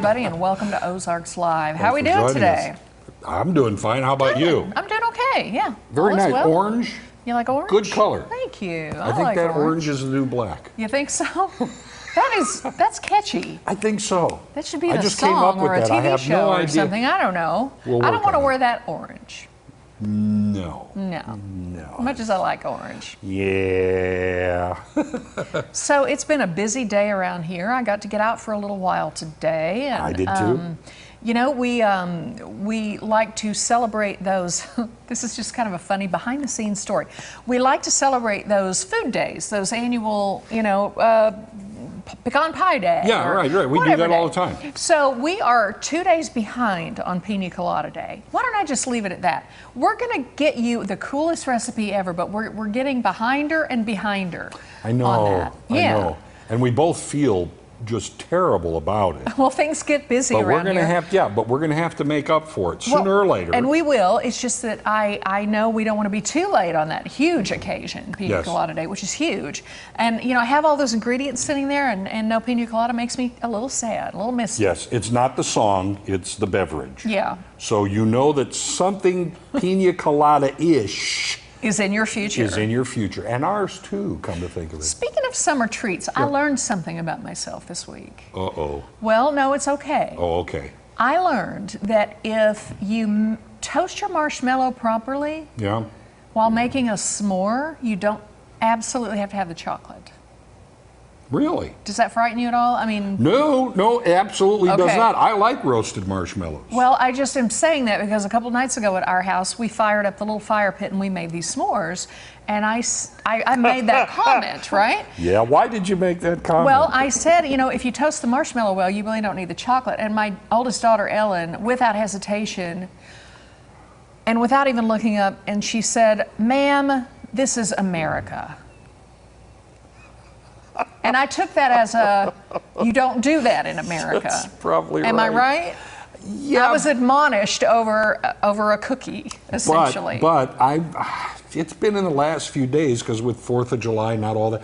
everybody, and welcome to Ozarks Live. How are we doing today? I'm doing fine. How about you? I'm doing okay, yeah. Very nice. Well. Orange. You like orange? Good color. Thank you. I think like that orange is the new black. You think so? That's catchy. I think so. That should be I a just came song up with or a that. I TV have show no or idea. something. I don't know. We'll I don't want to work on wear it. that orange. No. As much as I like orange. Yeah. So it's been a busy day around here. I got to get out for a little while today. And, I did too. You know, we like to celebrate those. This is just kind of a funny behind-the-scenes story. We like to celebrate those food days, those annual, pecan pie day. Yeah, right. We do that all the time. So we are 2 days behind on Pina Colada Day. Why don't I just leave it at that? We're going to get you the coolest recipe ever, but we're getting behinder and behinder. I know. On that. Yeah. I know. And we both feel just terrible about it. Well, things get busy But around we're going to here. but we're going to have to make up for it sooner or later. And we will. It's just that I know we don't want to be too late on that huge occasion, Pina Colada Day, which is huge. And, I have all those ingredients sitting there, and no Pina Colada makes me a little sad, a little misty. Yes, it's not the song, it's the beverage. Yeah. So you know that something Pina Colada-ish is in your future. Is in your future. And ours too, come to think of it. Speaking of summer treats, I learned something about myself this week. Uh-oh. Well, no, it's okay. Oh, okay. I learned that if you toast your marshmallow properly while making a s'more, you don't absolutely have to have the chocolate. Really? Does that frighten you at all? I mean... No, absolutely does not. I like roasted marshmallows. Well, I just am saying that because a couple nights ago at our house, we fired up the little fire pit and we made these s'mores. And I made that comment, right? Yeah, why did you make that comment? Well, I said, if you toast the marshmallow well, you really don't need the chocolate. And my oldest daughter, Ellen, without hesitation and without even looking up, and she said, "Ma'am, this is America." And I took that as you don't do that in America. That's probably right. Am I right? Yeah. I was admonished over a cookie, essentially. But it's been in the last few days, because with 4th of July, not all that,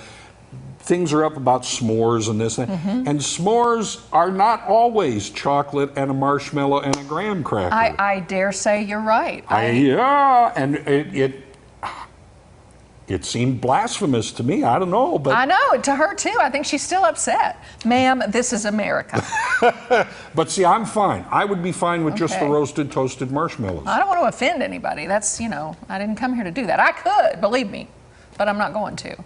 things are up about s'mores and this and that. And s'mores are not always chocolate and a marshmallow and a graham cracker. I dare say you're right. And it seemed blasphemous to me. I don't know, but I know, to her too. I think she's still upset. Ma'am, this is America. But see, I'm fine. I would be fine with just the roasted, toasted marshmallows. I don't want to offend anybody. That's, I didn't come here to do that. I could, believe me, but I'm not going to.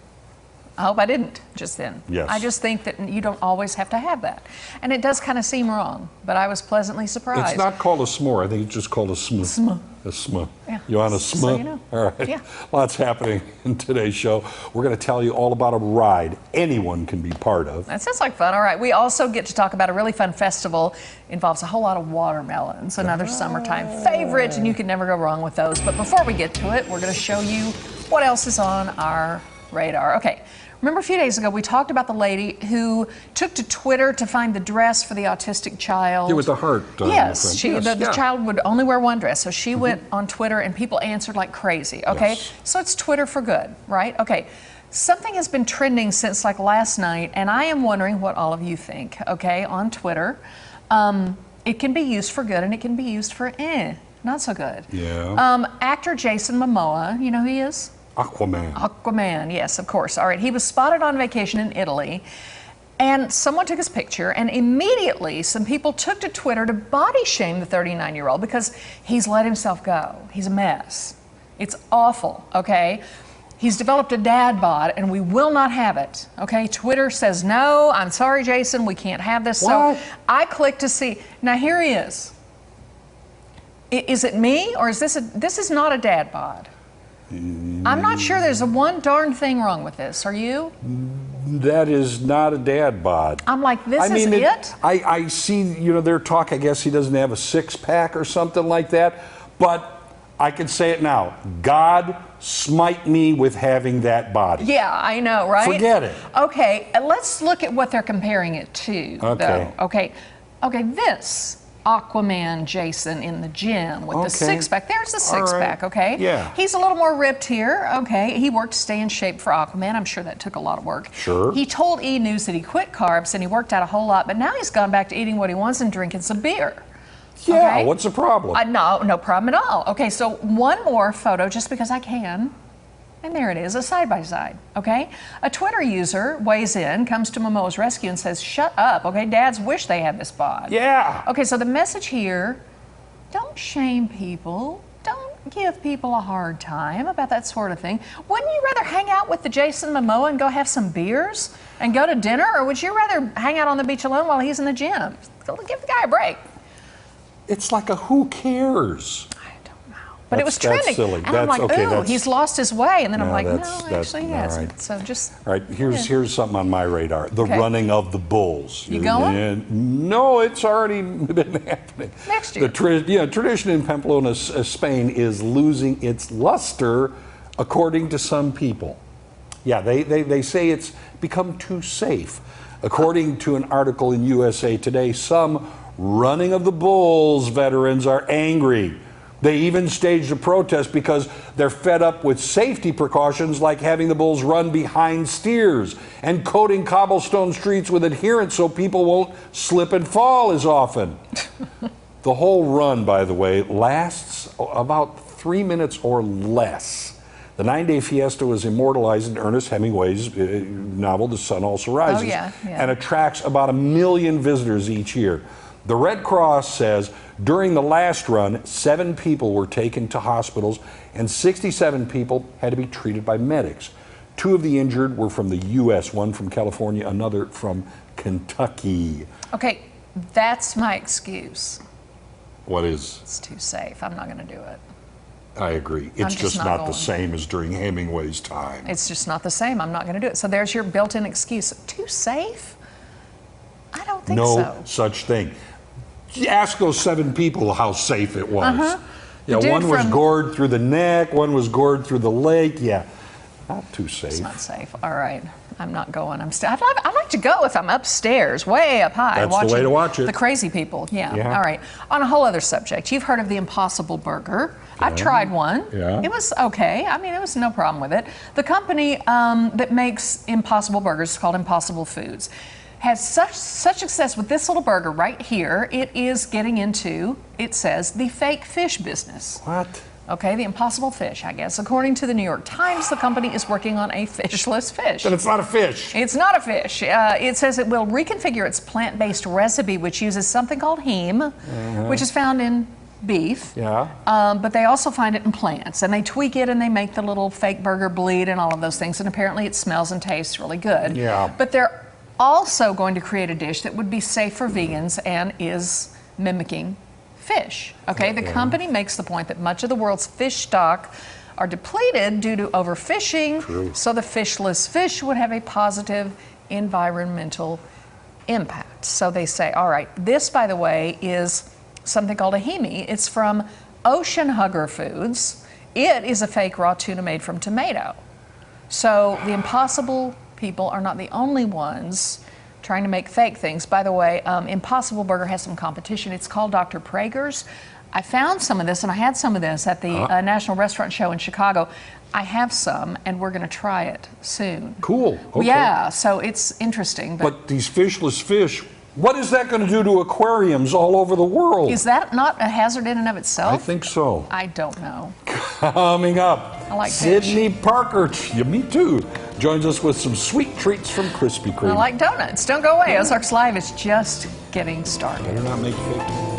I hope I didn't just then. Yes. I just think that you don't always have to have that. And it does kind of seem wrong, but I was pleasantly surprised. It's not called a s'more. I think it's just called a sm. A sm. Yeah. You want a sm? So you know. All right. Yeah. Lots happening in today's show. We're going to tell you all about a ride anyone can be part of. That sounds like fun. All right. We also get to talk about a really fun festival. Involves a whole lot of watermelons, another summertime favorite, and you can never go wrong with those. But before we get to it, we're going to show you what else is on our radar. Okay. Remember a few days ago we talked about the lady who took to Twitter to find the dress for the autistic child. It was the heart. Yes, the child would only wear one dress. So she went on Twitter and people answered like crazy, okay? Yes. So it's Twitter for good, right? Okay. Something has been trending since like last night, and I am wondering what all of you think, okay, on Twitter. It can be used for good and it can be used for not so good. Yeah. Actor Jason Momoa, you know who he is? Aquaman. Aquaman, yes, of course. All right, he was spotted on vacation in Italy, and someone took his picture, and immediately some people took to Twitter to body shame the 39-year-old because he's let himself go. He's a mess. It's awful, okay? He's developed a dad bod, and we will not have it, okay? Twitter says, no, I'm sorry, Jason, we can't have this. What? So I clicked to see. Now, here he is. Is it me, or is this is not a dad bod? I'm not sure there's one darn thing wrong with this. Are you? That is not a dad bod. I'm like, this is it? I see, their talk, I guess he doesn't have a six-pack or something like that, but I can say it now. God smite me with having that body. Yeah, I know, right? Forget it. Okay, let's look at what they're comparing it to, though. Okay, this Aquaman Jason in the gym with the six-pack. There's the six-pack, okay? Yeah. He's a little more ripped here, okay? He worked to stay in shape for Aquaman. I'm sure that took a lot of work. Sure. He told E! News that he quit carbs and he worked out a whole lot, but now he's gone back to eating what he wants and drinking some beer. Yeah, Okay? what's the problem? No problem at all. Okay, so one more photo, just because I can. And there it is, a side-by-side, okay? A Twitter user weighs in, comes to Momoa's rescue and says, shut up, okay? Dads wish they had this bod. Yeah. Okay, so the message here, don't shame people. Don't give people a hard time about that sort of thing. Wouldn't you rather hang out with the Jason Momoa and go have some beers and go to dinner? Or would you rather hang out on the beach alone while he's in the gym? Give the guy a break. It's like a who cares? But it was trending. That's silly. And I'm like, ooh, he's lost his way. And then I'm like, no, actually he hasn't. Right. So just... All right, here's something on my radar. The running of the bulls. You going? No, it's already been happening. Next year. The tradition in Pamplona, Spain is losing its luster, according to some people. Yeah, they say it's become too safe. According to an article in USA Today, some running of the bulls veterans are angry. They even staged a protest because they're fed up with safety precautions like having the bulls run behind steers and coating cobblestone streets with adherents so people won't slip and fall as often. The whole run, by the way, lasts about 3 minutes or less. The 9-day fiesta was immortalized in Ernest Hemingway's novel, The Sun Also Rises, and attracts about 1 million visitors each year. The Red Cross says during the last run, 7 people were taken to hospitals and 67 people had to be treated by medics. 2 of the injured were from the U.S., one from California, another from Kentucky. Okay, that's my excuse. What is? It's too safe. I'm not going to do it. I agree. It's just not the same as during Hemingway's time. It's just not the same. I'm not going to do it. So there's your built-in excuse. Too safe? I don't think so. No such thing. Ask those 7 people how safe it was. Yeah, one was gored through the neck, one was gored through the leg. Yeah, not too safe. It's not safe. All right, I'm not going. I'd like to go if I'm upstairs, way up high. That's the way to watch it. The crazy people. Yeah. All right. On a whole other subject, you've heard of the Impossible Burger. I've tried one. Yeah. It was okay. I mean, it was no problem with it. The company that makes Impossible Burgers is called Impossible Foods. Has such success with this little burger right here. It is getting into, it says, the fake fish business. What? Okay, the impossible fish, I guess. According to the New York Times, the company is working on a fishless fish. Then it's not a fish. It's not a fish. It says it will reconfigure its plant-based recipe, which uses something called heme, which is found in beef. Yeah. But they also find it in plants, and they tweak it and they make the little fake burger bleed and all of those things, and apparently it smells and tastes really good. Yeah. But they're also going to create a dish that would be safe for vegans and is mimicking fish. Okay, the company makes the point that much of the world's fish stock are depleted due to overfishing. True. So the fishless fish would have a positive environmental impact. So they say, all right, this, by the way, is something called a heme. It's from Ocean Hugger Foods. It is a fake raw tuna made from tomato. So the Impossible people are not the only ones trying to make fake things. By the way, Impossible Burger has some competition. It's called Dr. Prager's. I found some of this, and I had some of this at the National Restaurant Show in Chicago. I have some, and we're going to try it soon. Cool. Okay. Yeah, so it's interesting. But these fishless fish, what is that going to do to aquariums all over the world? Is that not a hazard in and of itself? I think so. I don't know. Coming up, I like Sydney Parker, yeah, me too, joins us with some sweet treats from Krispy Kreme. I like donuts. Don't go away. Ozarks Live is just getting started. Better not make fake.